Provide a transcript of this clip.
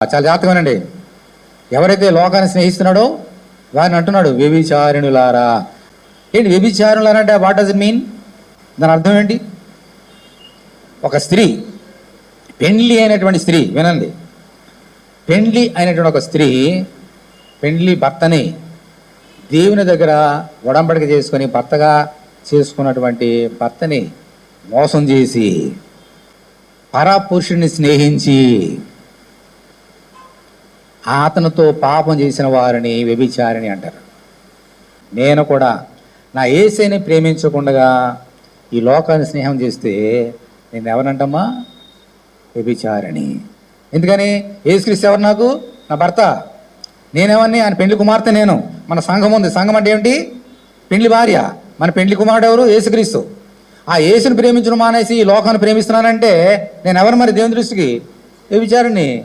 చాలా జాగ్రత్తగానండి. ఎవరైతే లోకాన్ని స్నేహిస్తున్నాడో వారిని అంటున్నాడు వ్యభిచారిణులారా. ఏంటి వ్యభిచారులారా అంటే వాట్ డస్ ఇట్ మీన్? దాని అర్థం ఏంటి? ఒక స్త్రీ, పెండ్లి అయినటువంటి స్త్రీ, వినండి, పెండ్లి అయినటువంటి ఒక స్త్రీ పెండ్లి భర్తని దేవుని దగ్గర ఒడంబడిక చేసుకొని భర్తగా చేసుకున్నటువంటి భర్తని మోసం చేసి పరపురుషుడిని స్నేహించి అతనితో పాపం చేసిన వారిని వ్యభిచారిణి అంటారు. నేను కూడా నా యేసుని ప్రేమించకుండా ఈ లోకాన్ని స్నేహం చేస్తే నేను ఎవరంటమ్మా? వ్యభిచారిణి. ఎందుకని? యేసుక్రీస్తు ఎవరు? నాకు నా భర్త. నేనేమని? ఆయన పెండ్లి కుమార్తె. నేను. మన సంఘం ఉంది. సంఘం అంటే ఏమిటి? పెండ్లి భార్య. మన పెండ్లి కుమారుడు ఎవరు? యేసుక్రీస్తు. ఆ యేసుని ప్రేమించడం మానేసి ఈ లోకాన్ని ప్రేమిస్తున్నానంటే నేను ఎవరు మరి దేవుని దృష్టికి? వ్యభిచారిణి.